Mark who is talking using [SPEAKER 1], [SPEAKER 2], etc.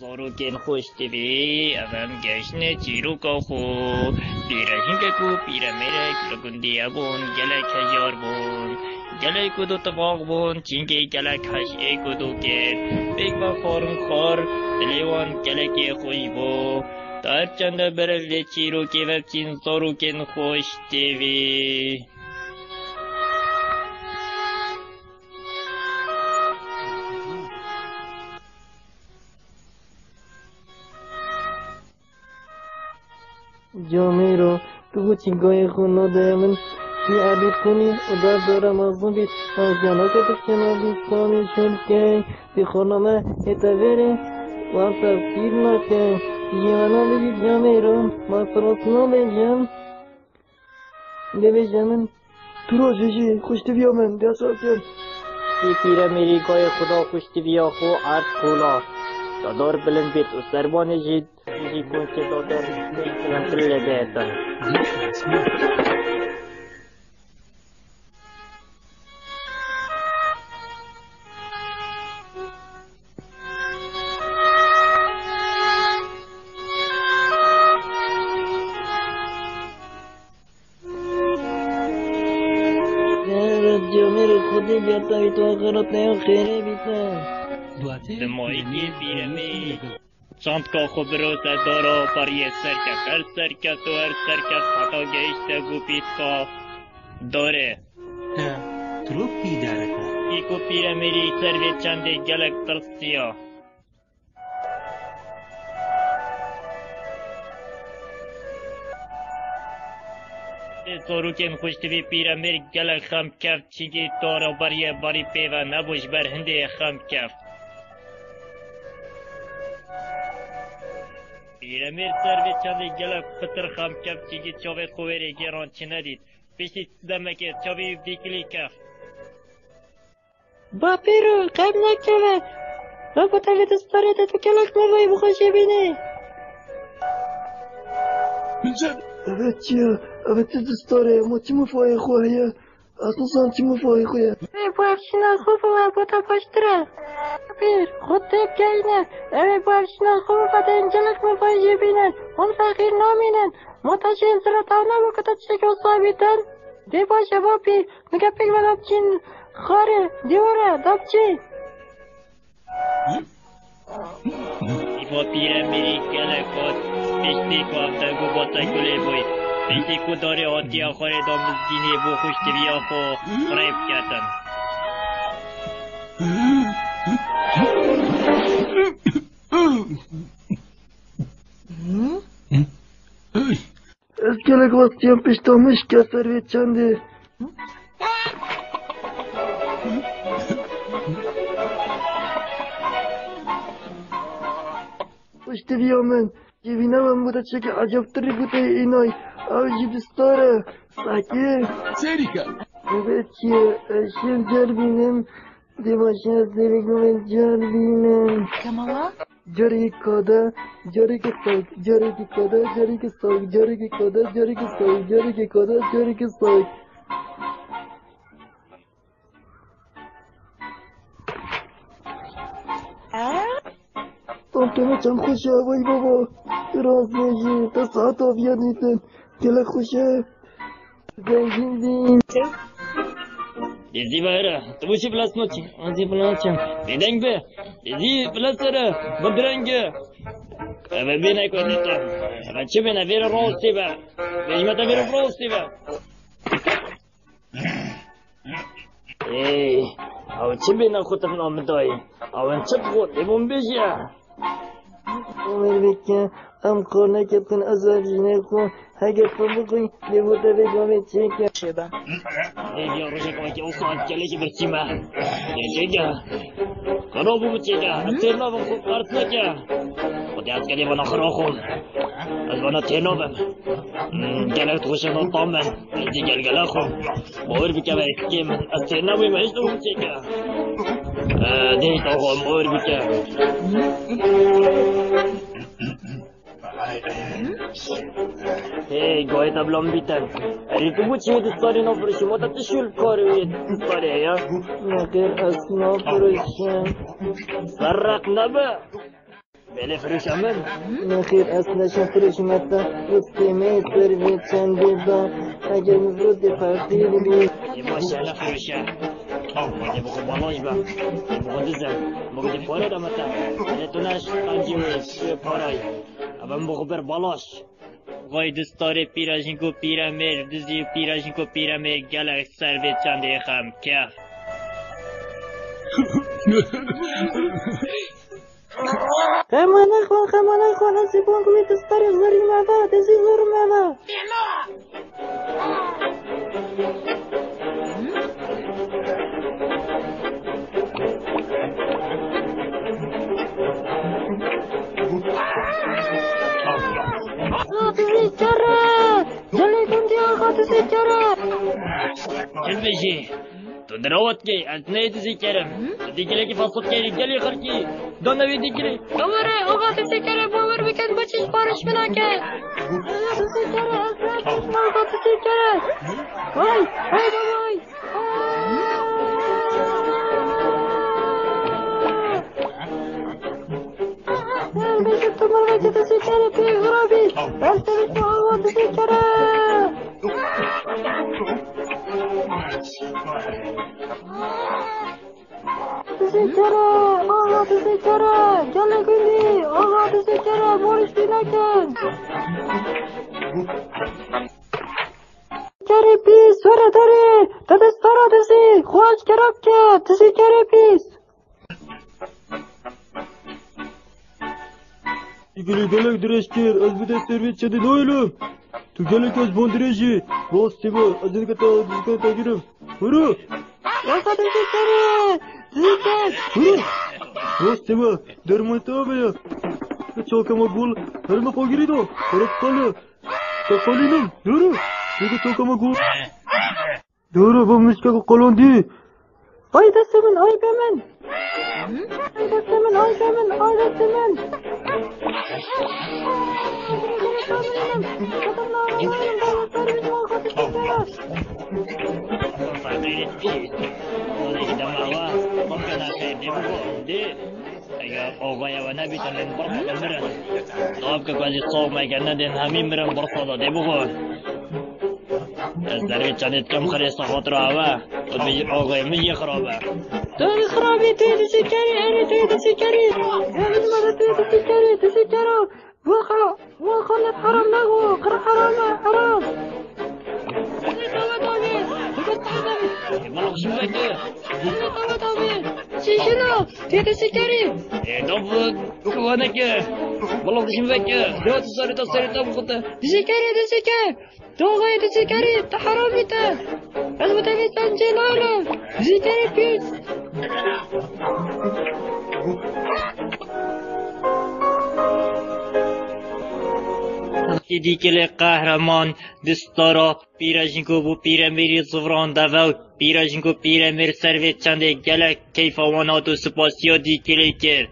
[SPEAKER 1] Zoruken خوش تبی اون گشنه چیروکا خو پیرهنگ کو پیرمیره کلگندی ابون گله کجار بون گله کدو تفاق بون چینگی گله کش ای کدو کر بیگ با خورم خور دلیوان گله کی خوش بو در چند برل چیروکی وچین زوروکن خوش تبی
[SPEAKER 2] جامعه تو چیگاه خونه دارم چی عبید کنی و دارم از نبی از جناک تکنه بیستانی شد که بی خانمه اتواره و تفکیر نکن جانا بگی جامعه رو ما فراسنا بجم من تو رو جوشی خوشتی بیا من دیاسا کن
[SPEAKER 1] ای پیره میری گای خدا خوشتی بیا خو عرض کولا دادار بلند بیت و سربان جید جی کن که دادار کنتر لگیتن
[SPEAKER 2] جامعه رو خودی بیاتا بی تو آخرات نیو خیره بیتن
[SPEAKER 1] دمایی پیره می چند کا خبرات دارا پری سرکت هر سرکت و هر سرکت خطا گیشته گو پیت کا داره
[SPEAKER 3] تروپی داره
[SPEAKER 1] ایکو پیره میری سروی چنده گلک ترسیا سوروکن خوشتوی پیره میر گلک خم کفت چیگی دارا باری پیوه نبوش بر هنده خم کفت پیرمیر سروی چندی گلک پتر خم کفت چیگی چاوی خویری گیران چی ندید پیشتی دمکه چاوی دیکلی کفت
[SPEAKER 2] با پیرو قبل نکنه را با تلت سپاره تو کلک موای بخوشی بینه اوه چیه؟ اوه تو دستاره ما چی مفای خواهیه؟ اصلا چی مفای خواهیه؟ با افشینا خوب و با تا پاشتره پیر خود تیب گینه اوه با افشینا خوب و تا اینجلک مفای بینن اون فقیر نامینن ما تا چین سرطانه بکتا چیک و صابیتن دی باشه با پیر نگه پیک و داب چین خاره دیواره داب چی؟
[SPEAKER 1] ایفا پیرمیری گلک خود پیشتی که افترگو با تکولی بوی پیشتی که داری آتی آخاره دامز دینی بو خوشتی بیا خو خریب کتن
[SPEAKER 2] از گلک واستیم پیشتامش که سروی چنده خوشتی بیا من جیبینه من بوده چه که عجبتری بوده اینای او جیبستاره ساکه
[SPEAKER 3] سریکا
[SPEAKER 2] اوه چیه اشیم جر بینم دیماشین از دیگه من جر بینم
[SPEAKER 4] کمالا؟
[SPEAKER 2] جاری کادا جاری که ساک جاری که کادا جاری که ساک جاری که کادا جاری که ساک جاری که کادا جاری که ساک تو چند خوشه وای بابا راز میشی تا ساعت آبیاد نیتن گله خوشه زنگین دین
[SPEAKER 1] دیزی بایره تو بوشی پلاس نوچی آنزی پلاسم بیدنگ به دیزی پلاس سره بدرنگه اوه بینه کنیتا اوه چه بینه ویر راستی به بجمتا ویر راستی به ای اوه چه بینه خودت نامدایی اوه چه خود ایبون بیشه
[SPEAKER 2] عمر بکن ام کار نکتن از ارجینه کن اگر تو بکنی لیموتا بگامه چه کن
[SPEAKER 4] شبه
[SPEAKER 1] دیگه روشه کنی که او ساعت کلیش برچیمه چه خرابو بچه اتر نابم خوب قرص نکه خودی از گلی بنا خراخون از بنا تیر نابم گلک توشه نطام من ازی گلگله خون باور بکه به اکیم از تیر نابویم ایش دو بچه که دیش دو خون باور بکه هی گاهی تبلام بیتن ریتو بچه دستاری نفرشی ما تا تشول کاری دستاری یا
[SPEAKER 2] مگر از نفرشم
[SPEAKER 1] سرق نبه بله فروشمن.
[SPEAKER 2] نخیر اصلا فروشم حتی رستمه سرویت چندی با اگر مفرود پرتی بودی
[SPEAKER 1] ماشاءالله فروشه. مگه بخو بالاش با. بخو دزم. مگه پاره دامتا. نتونش انجیوی پارای. اما بخو بر بالاش. وای دستار پیراژینکو پیرامر دزی پیراژینکو پیرامر گلک سرویت چنده خم کف.
[SPEAKER 2] خمانه خون از زبان کنی دستار زوری مادا دزی زور مادا دزی چرا جلی کندی آقا دزی چرا
[SPEAKER 1] چل بشی تو دروات کی از نه دزی کرم دیگه کی فاصله کی گلی خرکی دانوی دیگه
[SPEAKER 2] دوباره آقا دزی چرا باور بکن بچش بارش بنا که دزی چرا آقا دزی چرا وای وای بشت تو مرغی دزی چرا پی غرابی بلتوی تو آقا دزی چرا دزی چرا آقا دزی چرا جله کندی آقا دزی چرا بارش بنا کن چرا پیس سوره داره دادست فرا دزی خواهش کراب که دزی چرا پیس
[SPEAKER 4] گلک درش کر از بده سرویت شده دویلم تو گلک از بندرشی راستی با از این که تا گیرم برو
[SPEAKER 2] آقا دزی چرا دزی چرا
[SPEAKER 4] برو راستی با درمان تا بیا چاکم گل هرم پا گیری دو برو قاله تا قالینم دورو دیگه چاکم گل دورو با مشکل قلاندی
[SPEAKER 2] آی دست من آی به من آی دست من آی به من آی دست من
[SPEAKER 1] آقای و نبیتن برخواد مرن آب که قضی صوب مگه ندین همین مرن برخواد ده بخور از دروی چندید کم خریست خاطر آوه و بی آقای میگی خرابه
[SPEAKER 2] داری خرابی توی دسی کری اینی توی دسی کری همین مرا توی دسی کری دسی کرو خالت حرام نگو قرآن حرامه حرام
[SPEAKER 1] بلغ شمكه
[SPEAKER 2] شنو توی دسی کری
[SPEAKER 1] دوب كوانك بلغ شمكه دوت سريتا بخطه
[SPEAKER 2] دسی کری دوغای دسی کری تا حرامی تا از متوی سنجه لالا دسی کری پیس
[SPEAKER 1] دیگه قهرمان دستارا پیراژینکو بو پیرامری زفران داو پیراژینکو پیرامر سرویت چنده گلک کیفوانات و سپاسیا دیگه